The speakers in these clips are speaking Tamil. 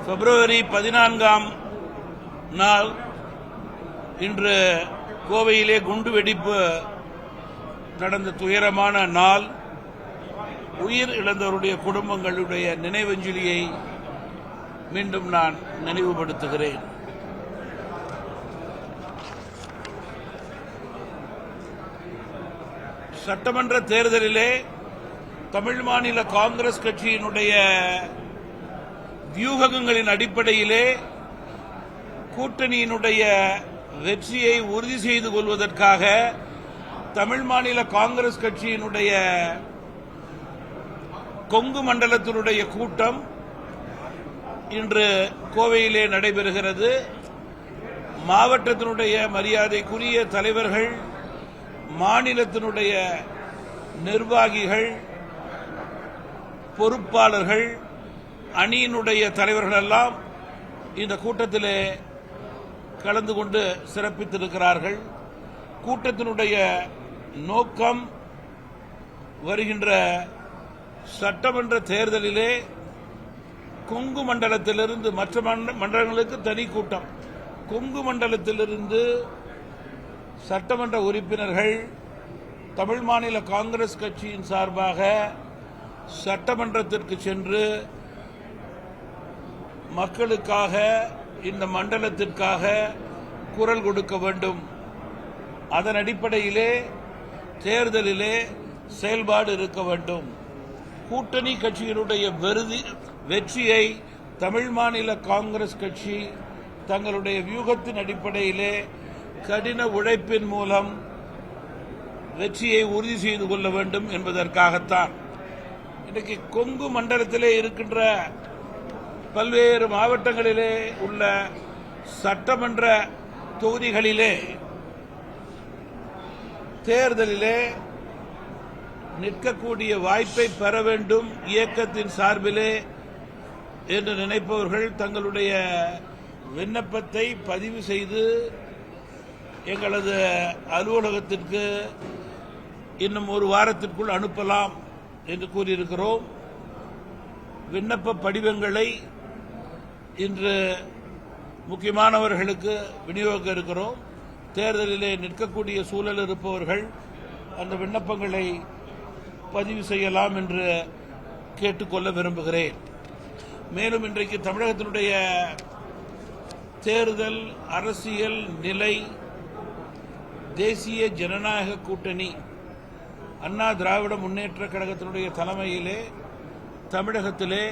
பிப்ரவரி 14ஆம் நாள் இன்று கோவையிலே குண்டு வெடிப்பு நடந்த துயரமான நாள். உயிர் இழந்தவருடைய குடும்பங்களுடைய நினைவஞ்சலியை மீண்டும் நான் நினைவுபடுத்துகிறேன். சட்டமன்ற தேர்தலிலே தமிழ் மாநில காங்கிரஸ் கட்சியினுடைய வியூகங்களின் அடிப்படையிலே கூட்டணியினுடைய வெற்றியை உறுதி செய்து கொள்வதற்காக தமிழ் மாநில காங்கிரஸ் கட்சியினுடைய கொங்கு மண்டலத்தினுடைய கூட்டம் இன்று கோவையிலே நடைபெறுகிறது. மாவட்டத்தினுடைய மரியாதைக்குரிய தலைவர்கள், மாநிலத்தினுடைய நிர்வாகிகள், பொறுப்பாளர்கள், அணியினுடைய தலைவர்கள் எல்லாம் இந்த கூட்டத்திலே கலந்து கொண்டு சிறப்பித்திருக்கிறார்கள். கூட்டத்தினுடைய நோக்கம் வருகின்ற சட்டமன்ற தேர்தலிலே கொங்கு மண்டலத்திலிருந்து, மற்ற மண்டலங்களுக்கு தனி கூட்டம், கொங்கு மண்டலத்திலிருந்து சட்டமன்ற உறுப்பினர்கள் தமிழ் மாநில காங்கிரஸ் கட்சியின் சார்பாக சட்டமன்றத்திற்கு சென்று மக்களுக்காக, இந்த மண்டலத்திற்காக குரல் கொடுக்க வேண்டும். அதன் அடிப்படையிலே தேர்தலிலே செயல்பாடு இருக்க வேண்டும். கூட்டணி கட்சியினுடைய வெற்றியை தமிழ் மாநில காங்கிரஸ் கட்சி தங்களுடைய வியூகத்தின் அடிப்படையிலே கடின உழைப்பின் மூலம் வெற்றியை உறுதி செய்து கொள்ள வேண்டும் என்பதற்காகத்தான் இன்றைக்கு கொங்கு மண்டலத்திலே இருக்கின்ற பல்வேறு மாவட்டங்களிலே உள்ள சட்டமன்ற தொகுதிகளிலே தேர்தலிலே நிற்கக்கூடிய வாய்ப்பை பெற வேண்டும் இயக்கத்தின் சார்பிலே என்று நினைப்பவர்கள் தங்களுடைய விண்ணப்பத்தை பதிவு செய்து எங்களது அலுவலகத்திற்கு இன்னும் ஒரு வாரத்திற்குள் அனுப்பலாம் என்று கூறியிருக்கிறோம். விண்ணப்ப படிவங்களை இன்று முக்கியமானவர்களுக்கு விநியோகிக்க இருக்கிறோம். தேர்தலிலே நிற்கக்கூடிய சூழல் இருப்பவர்கள் அந்த விண்ணப்பங்களை பதிவு செய்யலாம் என்று கேட்டுக்கொள்ள விரும்புகிறேன். மேலும் இன்றைக்கு தமிழகத்தினுடைய தேர்தல் அரசியல் நிலை, தேசிய ஜனநாயக கூட்டணி அண்ணா திராவிட முன்னேற்ற கழகத்தினுடைய தலைமையிலே தமிழகத்திலே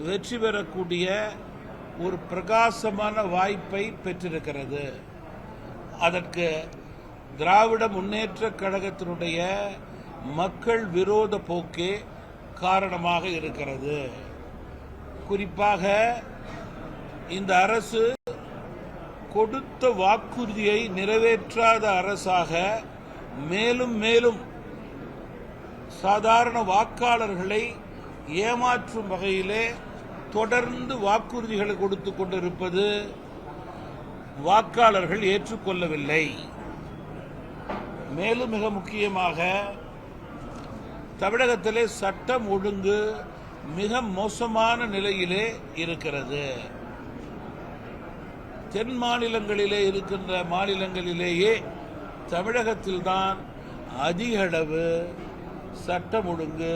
வெற்றி பெறக்கூடிய ஒரு பிரகாசமான வாய்ப்பை பெற்றிருக்கிறது. அதற்கு திராவிட முன்னேற்ற கழகத்தினுடைய மக்கள் விரோத போக்கே காரணமாக இருக்கிறது. குறிப்பாக இந்த அரசு கொடுத்த வாக்குறுதியை நிறைவேற்றாத அரசாக மேலும் மேலும் சாதாரண வாக்காளர்களை ஏமாற்றும் வகையிலே தொடர்ந்து வாக்குறுதிகளை கொடுத்துக் கொண்டிருப்பது வாக்காளர்கள் ஏற்றுக்கொள்ளவில்லை. மேலும் மிக முக்கியமாக தமிழகத்திலே சட்டம் ஒழுங்கு மிக மோசமான நிலையிலே இருக்கிறது. தென் மாநிலங்களிலே இருக்கின்ற மாநிலங்களிலேயே தமிழகத்தில்தான் அதிக அளவு சட்டம் ஒழுங்கு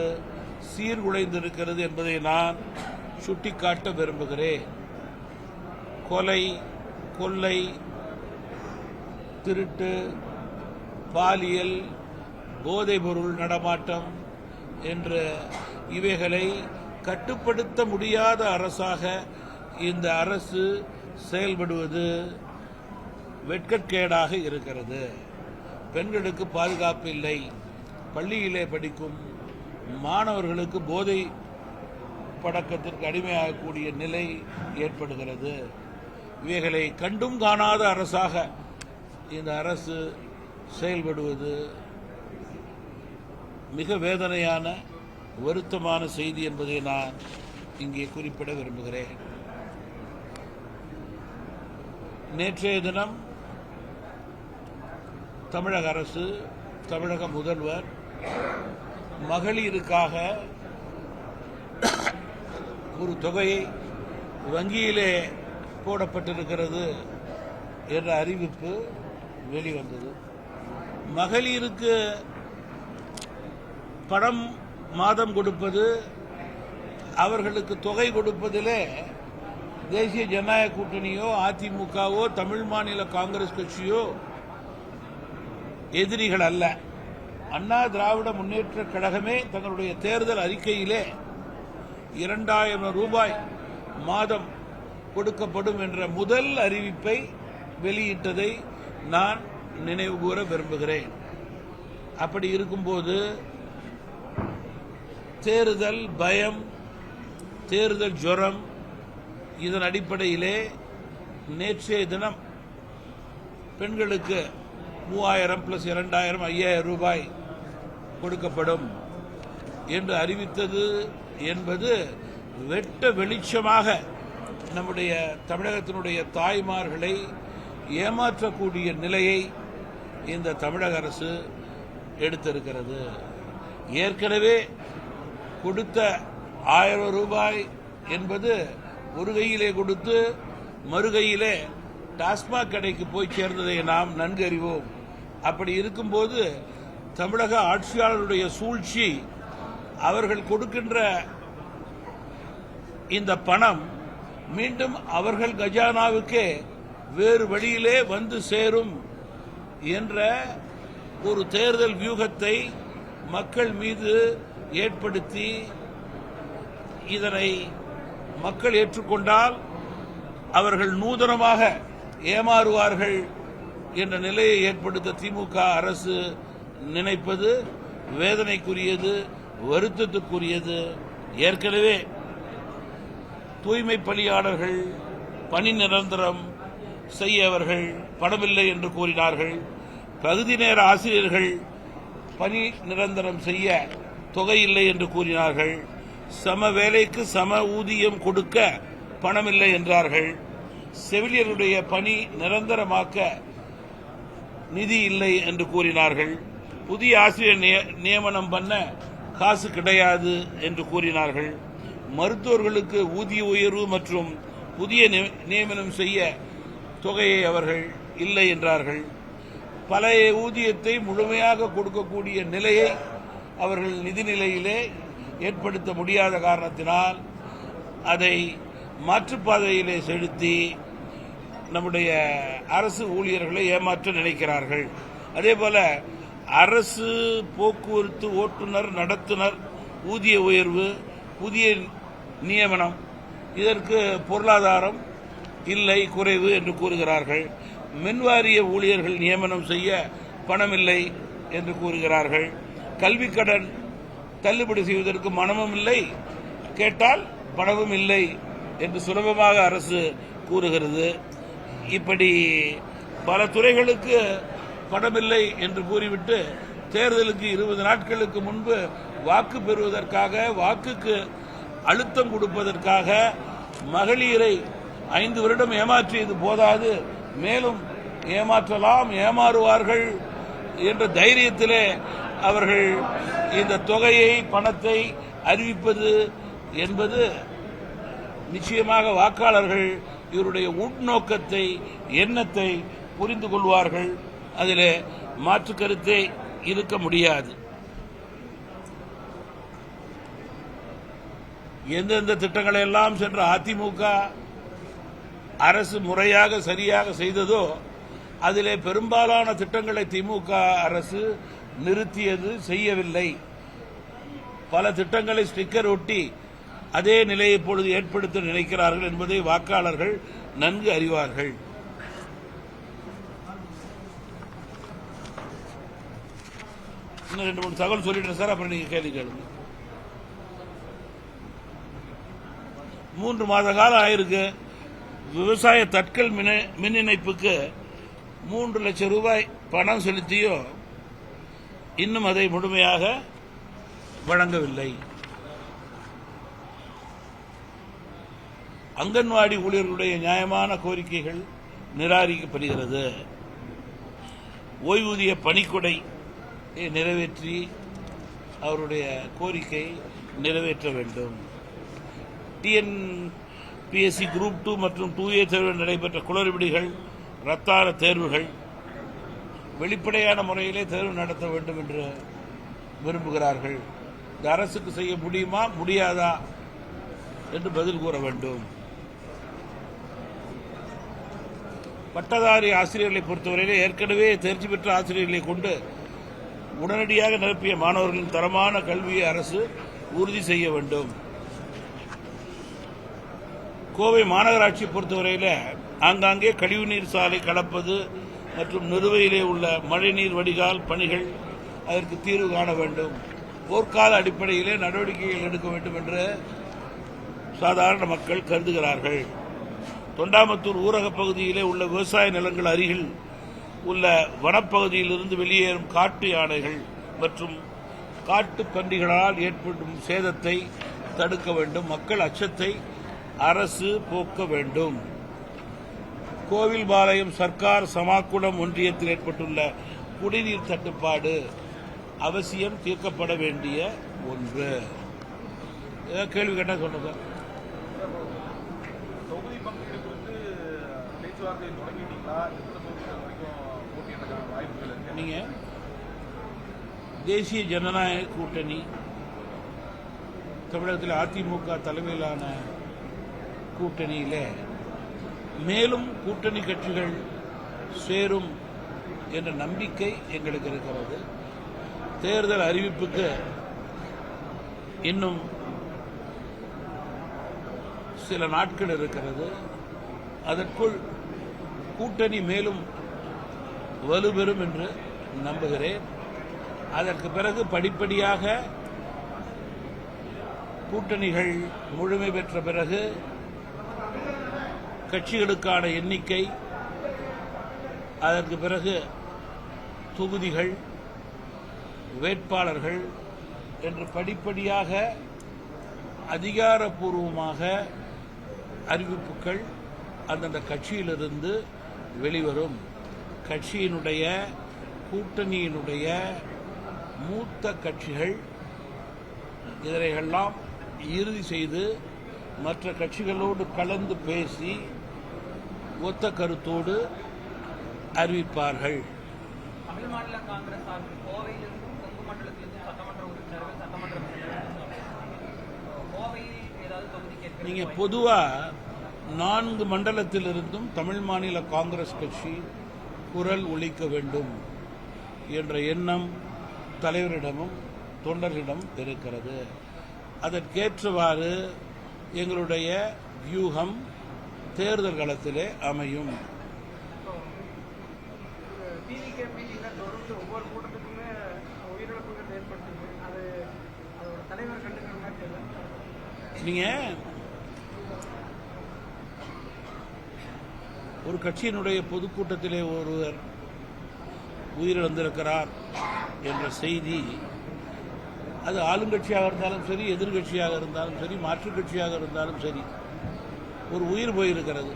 சீர்குலைந்திருக்கிறது என்பதை நான் சுட்டிக்காட்ட விரும்புகிறேன். கொலை, கொள்ளை, திருட்டு, பாலியல், போதைப்பொருள் நடமாட்டம் என்ற இவைகளை கட்டுப்படுத்த முடியாத அரசாக இந்த அரசு செயல்படுவது வெட்கக்கேடாக இருக்கிறது. பெண்களுக்கு பாதுகாப்பு இல்லை. பள்ளியிலே படிக்கும் மாணவர்களுக்கு போதை பழக்கத்திற்கு அடிமையாகக்கூடிய நிலை ஏற்படுகிறது. இவைகளை கண்டும் காணாத அரசாக இந்த அரசு செயல்படுவது மிக வேதனையான, வருத்தமான செய்தி என்பதை நான் இங்கே குறிப்பிட விரும்புகிறேன். நேற்றைய தினம் தமிழக அரசு, தமிழக முதல்வர் மகளிருக்காக ஒரு தொகையை வங்கியிலே போடப்பட்டிருக்கிறது என்ற அறிவிப்பு வெளிவந்தது. மகளிருக்கு பணம் மாதம் கொடுப்பது, அவர்களுக்கு தொகை கொடுப்பதிலே தேசிய ஜனநாயக கூட்டணியோ அதிமுகவோ தமிழ் மாநில காங்கிரஸ் கட்சியோ எதிரிகள் அல்ல. அண்ணா திராவிட முன்னேற்ற கழகமே தங்களுடைய தேர்தல் அறிக்கையிலே 2000 ரூபாய் மாதம் கொடுக்கப்படும் என்ற முதல் அறிவிப்பை வெளியிட்டதை நான் நினைவு கூற விரும்புகிறேன். அப்படி இருக்கும்போது தேர்தல் பயம், தேர்தல் ஜுரம், இதன் அடிப்படையிலே நேற்றைய தினம் பெண்களுக்கு 3000 பிளஸ் 2000 5000 ரூபாய் கொடுக்கப்படும் என்று அறிவித்தது என்பது வெட்ட வெளிச்சமாக நம்முடைய தமிழகத்தினுடைய தாய்மார்களை ஏமாற்றக்கூடிய நிலையை இந்த தமிழக அரசு எடுத்திருக்கிறது. ஏற்கனவே கொடுத்த 1000 ரூபாய் என்பது ஒரு கையிலே கொடுத்து மறுகையிலே டாஸ்மாக் கடைக்கு போய் சேர்ந்ததை நாம் நன்கு அறிவோம். அப்படி இருக்கும்போது தமிழக ஆட்சியாளருடைய சூழ்ச்சி, அவர்கள் கொடுக்கின்ற இந்த பணம் மீண்டும் அவர்கள் கஜானாவுக்கே வேறு வழியிலே வந்து சேரும் என்ற ஒரு தேர்தல் வியூகத்தை மக்கள் மீது ஏற்படுத்தி, இதனை மக்கள் ஏற்றுக்கொண்டால் அவர்கள் நூதனமாக ஏமாறுவார்கள் என்ற நிலையை ஏற்படுத்த திமுக அரசு நினைப்பது வேதனைக்குரியது, வருத்தத்துக்குரியது. ஏற்கனவே தூய்மை பணியாளர்கள் பணி நிரந்தரம் செய்ய அவர்கள் பணமில்லை என்று கூறினார்கள். பகுதி நேர ஆசிரியர்கள் பணி நிரந்தரம் செய்ய தொகை இல்லை என்று கூறினார்கள். சம வேலைக்கு சம ஊதியம் கொடுக்க பணமில்லை என்றார்கள். செவிலியருடைய பணி நிரந்தரமாக்க நிதி இல்லை என்று கூறினார்கள். புதிய ஆசிரியர் நியமனம் பண்ண காசு கிடையாது என்று கூறினார்கள். மருத்துவர்களுக்கு ஊதிய உயர்வு மற்றும் புதிய நியமனம் செய்ய தொகையை அவர்கள் இல்லை என்றார்கள். பழைய ஊதியத்தை முழுமையாக கொடுக்கக்கூடிய நிலையை அவர்கள் நிதிநிலையிலே ஏற்படுத்த முடியாத காரணத்தினால் அதை மாற்றுப்பாதையிலே செலுத்தி நம்முடைய அரசு ஊழியர்களை ஏமாற்ற நினைக்கிறார்கள். அதேபோல அரசு போக்குவரத்து ஓட்டுநர் நடத்துனர் ஊதிய உயர்வு, புதிய நியமனம், இதற்கு பொருளாதாரம் இல்லை, குறைவு என்று கூறுகிறார்கள். மின்வாரிய ஊழியர்கள் நியமனம் செய்ய பணமில்லை என்று கூறுகிறார்கள். கல்விக் கடன் தள்ளுபடி செய்வதற்கு மனமும் இல்லை, கேட்டால் பணமும் இல்லை என்று சுலபமாக அரசு கூறுகிறது. இப்படி பல துறைகளுக்கு பணமில்லை என்று கூறிவிட்டு தேர்தலுக்கு 20 நாட்களுக்கு முன்பு வாக்கு பெறுவதற்காக, வாக்குக்கு அழுத்தம் கொடுப்பதற்காக மகளிரை 5 வருடம் ஏமாற்றியது போதாது, மேலும் ஏமாற்றலாம், ஏமாறுவார்கள் என்ற தைரியத்திலே அவர்கள் இந்த தொகையை, பணத்தை அறிவிப்பது என்பது நிச்சயமாக வாக்காளர்கள் இவருடைய உள்நோக்கத்தை, எண்ணத்தை புரிந்து கொள்வார்கள். அதிலே மாற்று கருத்தே இருக்க முடியாது. எந்தெந்த திட்டங்களை எல்லாம் சென்ற அதிமுக அரசு முறையாக சரியாக செய்ததோ அதிலே பெரும்பாலான திட்டங்களை திமுக அரசு நிறுத்தியது, செய்யவில்லை. பல திட்டங்களை ஸ்டிக்கர் ஒட்டி அதே நிலையை இப்பொழுது ஏற்படுத்த நினைக்கிறார்கள் என்பதை வாக்காளர்கள் நன்கு அறிவார்கள். இன்னும் 2-3 தகவல் சொல்லிட்டேன் சார், அப்புறம் நீங்க கேள்வி கேளுங்க. 3 மாத காலம் ஆயிருக்கு. விவசாய தட்கல் மின் இணைப்புக்கு 3 லட்சம் ரூபாய் பணம் செலுத்தியோ இன்னும் அதை முழுமையாக வழங்கவில்லை. அங்கன்வாடி ஊழியர்களுடைய நியாயமான கோரிக்கைகள் நிராகரிக்கப்படுகிறது. ஓய்வூதிய பணிக்கொடை நிறைவேற்றி அவருடைய கோரிக்கை நிறைவேற்ற வேண்டும். பிஎஸ்சி குரூப் 2 மற்றும் 2A தேர்வில் நடைபெற்ற குளறுபடிகள், ரத்தார தேர்வுகள் வெளிப்படையான முறையிலே தேர்வு நடத்த வேண்டும் என்று விரும்புகிறார்கள். இந்த அரசுக்கு செய்ய முடியுமா முடியாதா என்று பதில் கூற வேண்டும். பட்டதாரி ஆசிரியர்களை பொறுத்தவரையிலே ஏற்கனவே தேர்ச்சி பெற்ற ஆசிரியர்களை கொண்டு உடனடியாக நிரப்பிய மாணவர்களின் தரமான கல்வியை அரசு உறுதி செய்ய வேண்டும். கோவை மாநகராட்சியை பொறுத்தவரையில் ஆங்காங்கே கழிவுநீர் சாலை கடப்பது மற்றும் நிறுவையிலே உள்ள மழைநீர் வடிகால் பணிகள் அதற்கு தீர்வு காண வேண்டும். போர்க்கால அடிப்படையிலே நடவடிக்கைகள் எடுக்க வேண்டும் என்று சாதாரண மக்கள் கருதுகிறார்கள். தொண்டாமுத்தூர் ஊரக பகுதியிலே உள்ள விவசாய நிலங்கள் அருகில் உள்ள வனப்பகுதியிலிருந்து வெளியேறும் காட்டு யானைகள் மற்றும் காட்டு பன்றிகளால் ஏற்படும் சேதத்தை தடுக்க வேண்டும். மக்கள் அச்சத்தை அரசு போக்க வேண்டும். கோவில்பாளையம் சர்க்கார் சமாக்குளம் ஒன்றியத்தில் ஏற்பட்டுள்ள குடிநீர் தட்டுப்பாடு அவசியம் தீர்க்கப்பட வேண்டிய ஒன்று. கேள்வி கேட்டா சொல்லுங்க. தொகுதி பங்கீடு குறித்து பேச்சுவார்த்தை தொடங்கிட்டீங்களா? நீங்க தேசிய ஜனநாயக கூட்டணி தமிழகத்தில் அதிமுக தலைமையிலான கூட்டணியில மேலும் கூட்டணி கட்சிகள் சேரும் என்ற நம்பிக்கை எங்களுக்கு இருக்கிறது. தேர்தல் அறிவிப்புக்கு இன்னும் சில நாட்கள் இருக்கிறது. அதற்குள் கூட்டணி மேலும் வலுப்பெறும் என்று நம்புகிறேன். அதற்கு பிறகு படிப்படியாக கூட்டணிகள் முழுமை பெற்ற பிறகு கட்சிகளுக்கான எண்ணிக்கை, அதற்கு பிறகு தொகுதிகள், வேட்பாளர்கள் என்று படிப்படியாக அதிகாரப்பூர்வமாக அறிவிப்புகள் அந்தந்த கட்சியிலிருந்து வெளிவரும். கட்சியினுடைய கூட்டணியினுடைய மூத்த கட்சிகள் இதனையெல்லாம் இறுதி செய்து மற்ற கட்சிகளோடு கலந்து பேசி ஒத்த கருத்தோடு அறிவிப்பார்கள். தமிழ் மாநில காங்கிரஸ் கோவையிலிருந்தும் கொங்கு மண்டலத்திலிருந்தும் சட்டமன்ற உறுப்பினர்கள் சட்டமன்ற கோவையில் ஏதாவது தொகுதி கேட்க நீங்க பொதுவா 4 மண்டலத்திலிருந்தும் தமிழ் மாநில காங்கிரஸ் கட்சி குரல் ஒலிக்க வேண்டும் என்ற எண்ணம் தலைவரிடமும் தொண்டர்களிடம் இருக்கிறது. அதற்கேற்றவாறு எங்களுடைய வியூகம் தேர்தல் களத்திலே அமையும். ஒவ்வொரு கூட்டத்துக்குமே உயிரிழப்புகள் ஏற்படுத்துது. அது அதோட தலைவர் கண்டுக்கிற மாதிரி நீங்க ஒரு கட்சியினுடைய பொதுக்கூட்டத்திலே ஒருவர் உயிரிழந்திருக்கிறார் என்ற செய்தி, அது ஆளுங்கட்சியாக இருந்தாலும் சரி, எதிர்கட்சியாக இருந்தாலும் சரி, மாற்றுக் கட்சியாக இருந்தாலும் சரி, ஒரு உயிர் போயிருக்கிறது.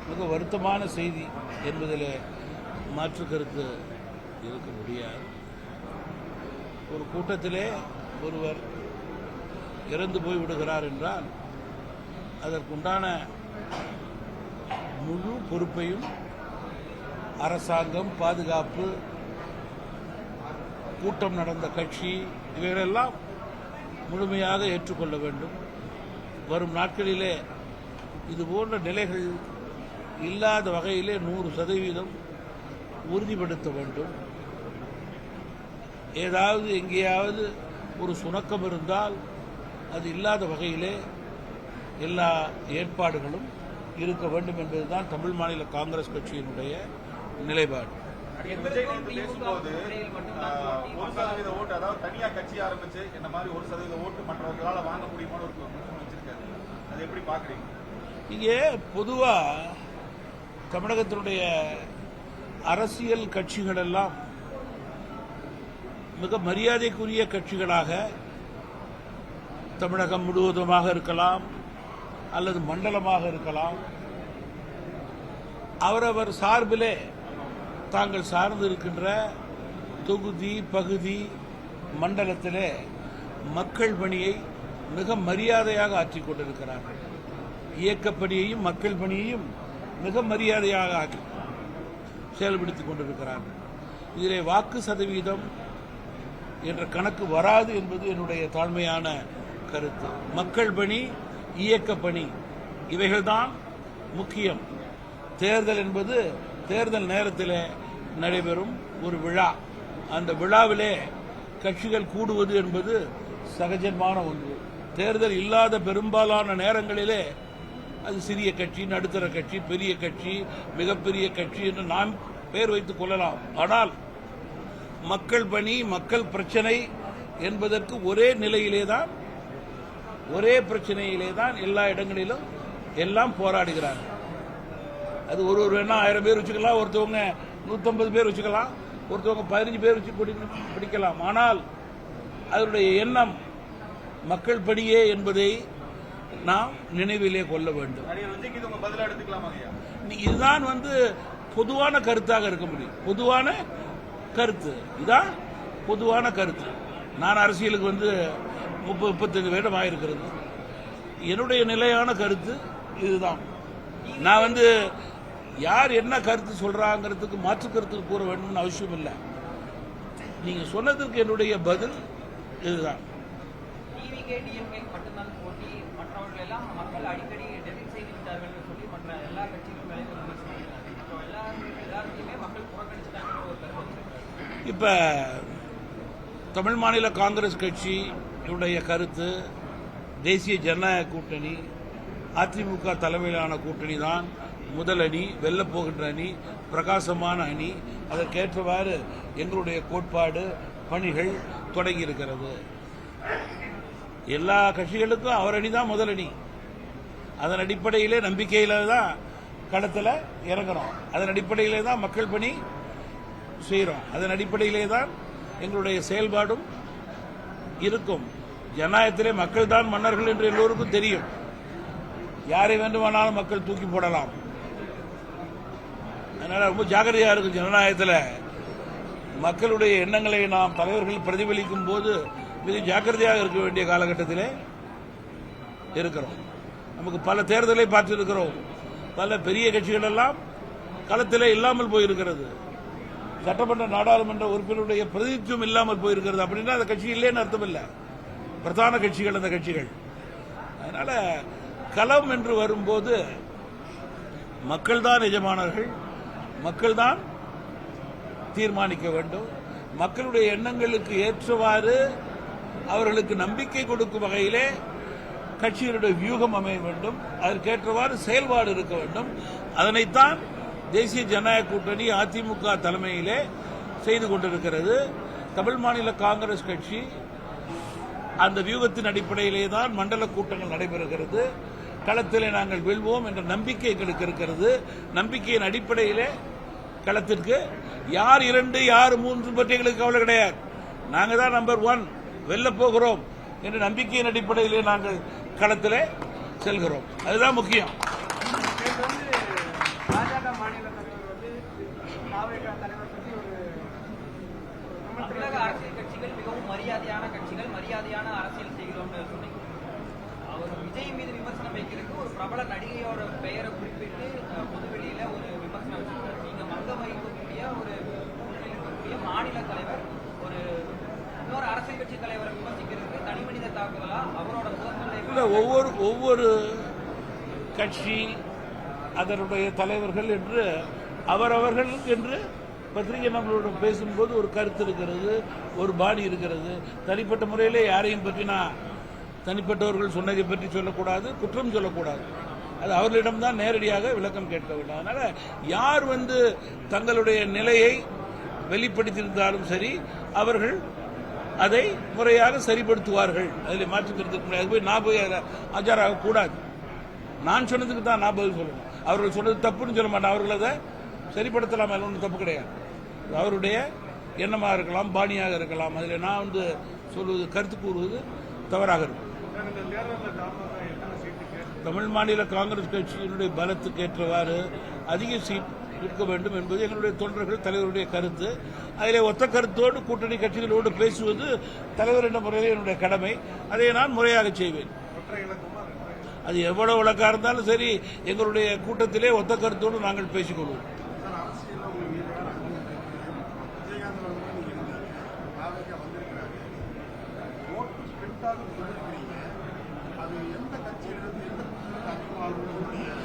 மிக வருத்தமான செய்தி என்பதில் மாற்று கருத்து இருக்க முடியாது. ஒரு கூட்டத்திலே ஒருவர் இறந்து போய் விடுகிறார் என்றால் அதற்குண்டான முழு பொறுப்பையும் அரசாங்கம், பாதுகாப்பு, கூட்டம் நடந்த கட்சி இவைகளெல்லாம் முழுமையாக ஏற்றுக்கொள்ள வேண்டும். வரும் நாட்களிலே இதுபோன்ற நிலைகள் இல்லாத வகையிலே 100% உறுதிப்படுத்த வேண்டும். ஏதாவது எங்கேயாவது ஒரு சுணக்கம் இருந்தால் அது இல்லாத வகையிலே எல்லா ஏற்பாடுகளும் இருக்க வேண்டும் என்பதுதான் தமிழ் மாநில காங்கிரஸ் கட்சியினுடைய நிலைப்பாடு. பேசும்போது 1% ஓட்டு, அதாவது தனியா கட்சி ஆரம்பிச்சு இந்த மாதிரி 1% ஓட்டு மற்றவர்களால வாங்க முடியுமான ஒரு வச்சிருக்காரு. அது எப்படி பாக்குறீங்க? இங்கே பொதுவா தமிழகத்தினுடைய அரசியல் கட்சிகள் எல்லாம் மிக மரியாதைக்குரிய கட்சிகளாக தமிழகம் முழுவதுமாக இருக்கலாம் அல்லது மண்டலமாக இருக்கலாம், அவரவர் சார்பிலே தாங்கள் சார்ந்து இருக்கின்ற தொகுதி, பகுதி, மண்டலத்திலே மக்கள் பணியை மிக மரியாதையாக ஆற்றிக் கொண்டிருக்கிறார்கள். இயக்கப்பணியையும் மக்கள் பணியையும் மிக மரியாதையாக செயல்படுத்திக் கொண்டிருக்கிறார்கள். இதிலே வாக்கு சதவீதம் என்ற கணக்கு வராது என்பது என்னுடைய தாழ்மையான கருத்து. மக்கள் பணி, இயக்க பணி இவைகள்தான் முக்கியம். தேர்தல் என்பது தேர்தல் நேரத்தில் நடைபெறும் ஒரு விழா. அந்த விழாவிலே கட்சிகள் கூடுவது என்பது சகஜமான ஒன்று. தேர்தல் இல்லாத பெரும்பாலான நேரங்களிலே அது சிறிய கட்சி, நடுத்தர கட்சி, பெரிய கட்சி, மிகப்பெரிய கட்சி என்று நாம் பெயர் வைத்துக் கொள்ளலாம். ஆனால் மக்கள் பணி, மக்கள் பிரச்சனை என்பதற்கு ஒரே நிலையிலேதான், ஒரே பிரச்சனையிலேதான் எல்லா இடங்களிலும் எல்லாம் போராடுகிறார்கள். அது ஒரு வேணா 1000 பேர் வச்சுக்கலாம், ஒருத்தவங்க 150 பேர் வச்சுக்கலாம், ஒருத்தவங்க 15 பேர் வச்சு பிடிக்கலாம். ஆனால் அதனுடைய எண்ணம் மக்கள் பணியே என்பதை நாம் நினைவிலே கொள்ள வேண்டும். இதுதான் பொதுவான கருத்தாக இருக்க முடியும். பொதுவான கருத்து இதான் பொதுவான கருத்து. நான் அரசியலுக்கு 30-35 வருடம் ஆயிருக்கிறது. என்னுடைய நிலையான கருத்து இதுதான். நான் யார் என்ன கருத்து சொல்றாங்கிறதுக்கு மாற்று கருத்து கூற வேண்டும்னு அவசியம் இல்லை. நீங்க சொன்னதற்கு என்னுடைய பதில் இதுதான். மட்டும்தான் போட்டி, மற்றவர்கள் எல்லாம் மக்கள் அடிக்கடி டெபிட் செய்து விட்டார்கள் சொல்லி மற்ற எல்லா கட்சிகளும் எல்லாருமே மக்கள் புறக்கணிச்சுட்டாங்க ஒரு கருத்து. இப்ப தமிழ் மாநில காங்கிரஸ் கட்சியுடைய கருத்து, தேசிய ஜனநாயக கூட்டணி, அதிமுக தலைமையிலான கூட்டணி தான் முதல் அணி, வெல்லப் போகின்ற அணி, பிரகாசமான அணி. அதற்கேற்றவாறு எங்களுடைய கோட்பாடு, பணிகள் தொடங்கி இருக்கிறது. எல்லா கட்சிகளுக்கும் அவர் அணி தான் முதல் அணி. அதன் அடிப்படையிலே நம்பிக்கையில தான் களத்தில் இறங்குறோம். அதன் அடிப்படையிலே தான் மக்கள் பணி செய்கிறோம். அதன் அடிப்படையிலே தான் எங்களுடைய செயல்பாடும் இருக்கும். ஜனநாயகத்திலே மக்கள் தான் மன்னர்கள் என்று எல்லோருக்கும் தெரியும். யாரை வேண்டுமானாலும் மக்கள் தூக்கி போடலாம். அதனால ரொம்ப ஜாக்கிரதையா இருக்கும். ஜனநாயகத்தில் மக்களுடைய எண்ணங்களை நாம் தலைவர்கள் பிரதிபலிக்கும் போது மிக ஜாக்கிரதையாக இருக்க வேண்டிய காலகட்டத்திலே இருக்கிறோம். நமக்கு பல தேர்தலை பார்த்திருக்கிறோம். பல பெரிய கட்சிகள் எல்லாம் களத்திலே இல்லாமல் போயிருக்கிறது. சட்டமன்ற நாடாளுமன்ற உறுப்பினருடைய பிரதிநிதித்துவம் இல்லாமல் போயிருக்கிறது. அப்படின்னா அந்த கட்சி இல்லைன்னு அர்த்தம் இல்லை. பிரதான கட்சிகள் அந்த கட்சிகள். அதனால களம் என்று வரும்போது மக்கள் தான் எஜமானர்கள், மக்கள் தான் தீர்மானிக்க வேண்டும். மக்களுடைய எண்ணங்களுக்கு ஏற்றவாறு அவர்களுக்கு நம்பிக்கை கொடுக்கும் வகையிலே கட்சிகளுடைய வியூகம் அமைய வேண்டும். அதற்கேற்றவாறு செயல்பாடு இருக்க வேண்டும். அதனைத்தான் தேசிய ஜனநாயக கூட்டணி அதிமுக தலைமையிலே செய்து கொண்டிருக்கிறது. தமிழ் மாநில காங்கிரஸ் கட்சி அந்த வியூகத்தின் அடிப்படையிலே தான் மண்டல கூட்டங்கள் நடைபெறுகிறது. களத்திலே நாங்கள் வெல்வோம் என்ற நம்பிக்கை எங்களுக்கு இருக்கிறது. நம்பிக்கையின் அடிப்படையிலே களத்திற்கு யார் 2 யார் 3 பற்றி எங்களுக்கு கவலை கிடையாது. நாங்கள் தான் நம்பர் 1 வெல்ல போகிறோம் என்ற நம்பிக்கையின் அடிப்படையிலே நாங்கள் களத்திலே செல்கிறோம். அதுதான் முக்கியம். பாஜக மாநில தலைவர் பற்றி தமிழக அரசியல் கட்சிகள் மிகவும் மரியாதையான கட்சிகள், மரியாதையான அரசியல் செய்கிறோம்னு சொன்னீங்க. அவர் விஜய் மீது விமர்சனம் வைக்கிறதுக்கு ஒரு பிரபல நடிகையோட பெயரை குறிப்பிட்டு பொதுவெளியில ஒரு விமர்சனம் வச்சிருக்காரு. நீங்க மங்கம் வைக்கக்கூடிய ஒரு மாநில தலைவர் ஒரு இன்னொரு அரசியல் கட்சி தலைவரை விமர்சிக்கிறதுக்கு தனி மனித தாக்குதலா அவரோட ஒவ்வொரு கட்சி அதனுடைய தலைவர்கள் என்று அவரவர்கள் என்று பத்திரிகை நம்மளோட பேசும்போது ஒரு கருத்து இருக்கிறது, ஒரு பாணி இருக்கிறது. தனிப்பட்ட முறையிலே யாரையும் பற்றி நான் தனிப்பட்டவர்கள் சொன்னதை பற்றி சொல்லக்கூடாது, குற்றம் சொல்லக்கூடாது. அது அவர்களிடம்தான் நேரடியாக விளக்கம் கேட்க வேண்டும். அதனால யார் தங்களுடைய நிலையை வெளிப்படுத்தியிருந்தாலும் சரி, அவர்கள் அதை முறையாக சரிப்படுத்துவார்கள். அதில் மாற்றுக்கிறது முடியாது. போய் நான் போய் ஆஜராக கூடாது. நான் சொன்னதுக்கு தான் நான் பதில் சொல்லணும். அவர்கள் சொன்னது தப்புன்னு சொல்ல மாட்டேன். அவர்கள் அதை சரிப்படுத்தலாம், ஒன்றும் தப்பு கிடையாது. அவருடைய எண்ணமாக இருக்கலாம், பாணியாக இருக்கலாம். அதில் நான் சொல்வது, கருத்து கூறுவது தவறாக இருக்கும். தமிழ் மாநில காங்கிரஸ் கட்சியினுடைய பலத்துக்கு ஏற்றவாறு அதிக சீட் இருக்க வேண்டும் என்பது எங்களுடைய தொண்டர்கள், தலைவருடைய கருத்து. அதிலே ஒத்த கருத்தோடு கூட்டணி கட்சிகளோடு பேசுவது தலைவர் என்ற முறையில் என்னுடைய கடமை. அதை நான் முறையாக செய்வேன். அது எவ்வளவு வழக்கா இருந்தாலும் சரி, எங்களுடைய கூட்டத்திலே ஒத்த கருத்தோடு நாங்கள் பேசிக்கொள்வோம்.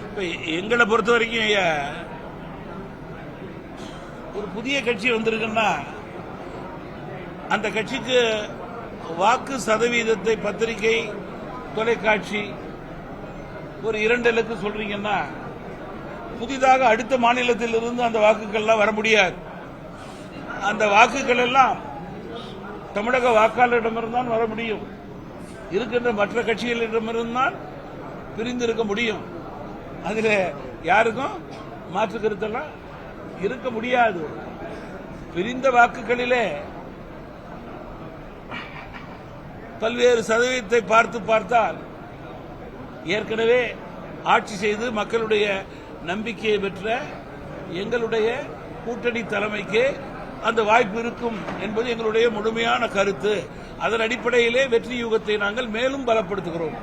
இப்ப எங்களை பொறுத்த வரைக்கும் ஐயா, ஒரு புதிய கட்சி வந்திருக்குன்னா அந்த கட்சிக்கு வாக்கு சதவீதத்தை பத்திரிகை, தொலைக்காட்சி ஒரு 2 இலக்கு சொல்றீங்கன்னா, புதிதாக அடுத்த மாநிலத்தில் இருந்து அந்த வாக்குகள்லாம் வர முடியாது. அந்த வாக்குகள் எல்லாம் தமிழக வாக்காளரிடமிருந்தான் வர முடியும். இருக்கின்ற மற்ற கட்சிகளிடமிருந்தான் பிரிந்திருக்க முடியும். அதில் யாருக்கும் மாற்று கருத்தெல்லாம் இருக்க முடியாது. பிரிந்த வாக்குகளிலே பல்வேறு சதவீதத்தை பார்த்தால் ஏற்கனவே ஆட்சி செய்து மக்களுடைய நம்பிக்கையை பெற்ற எங்களுடைய கூட்டணி தலைமைக்கு அந்த வாய்ப்பு இருக்கும் என்பது எங்களுடைய முழுமையான கருத்து. அதன் அடிப்படையிலே வெற்றி யூகத்தை நாங்கள் மேலும் பலப்படுத்துகிறோம்.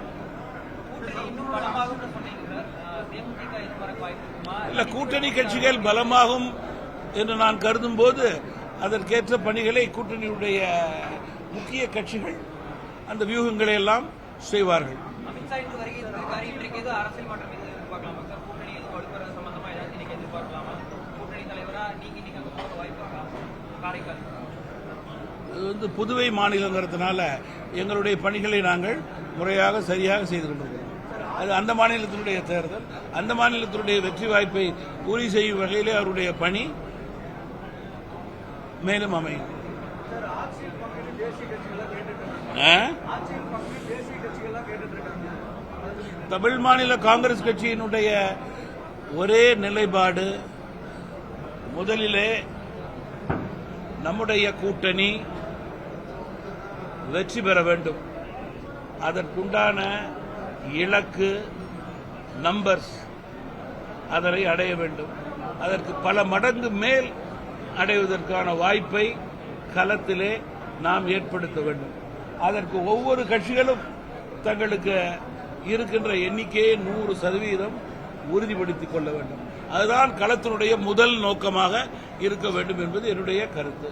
இல்ல, கூட்டணி கட்சிகள் பலமாகும் என்று நான் கருதும் போது அதற்கேற்ற பணிகளை கூட்டணியுடைய முக்கிய கட்சிகள் அந்த வியூகங்களை எல்லாம் செய்வார்கள். அது புதுவை மாநிலங்கிறதுனால எங்களுடைய பணிகளை நாங்கள் முறையாக சரியாக செய்து கொண்டிருக்கிறோம். அது அந்த மாநிலத்தினுடைய தேர்தல், அந்த மாநிலத்தினுடைய வெற்றி வாய்ப்பை உறுதி செய்யும் வகையிலே அவருடைய பணி மேலும் அமையும். தமிழ் மாநில காங்கிரஸ் கட்சியினுடைய ஒரே நிலைப்பாடு, முதலிலே நம்முடைய கூட்டணி வெற்றி பெற வேண்டும். அதற்குண்டான இலக்கு நம்பர்ஸ் அதனை அடைய வேண்டும். அதற்கு பல மடங்கு மேல் அடைவதற்கான வாய்ப்பை களத்திலே நாம் ஏற்படுத்த வேண்டும். அதற்கு ஒவ்வொரு கட்சிகளும் தங்களுக்கு இருக்கின்ற எண்ணிக்கையை 100% உறுதிப்படுத்திக் கொள்ள வேண்டும். அதுதான் களத்தினுடைய முதல் நோக்கமாக இருக்க வேண்டும் என்பது என்னுடைய கருத்து.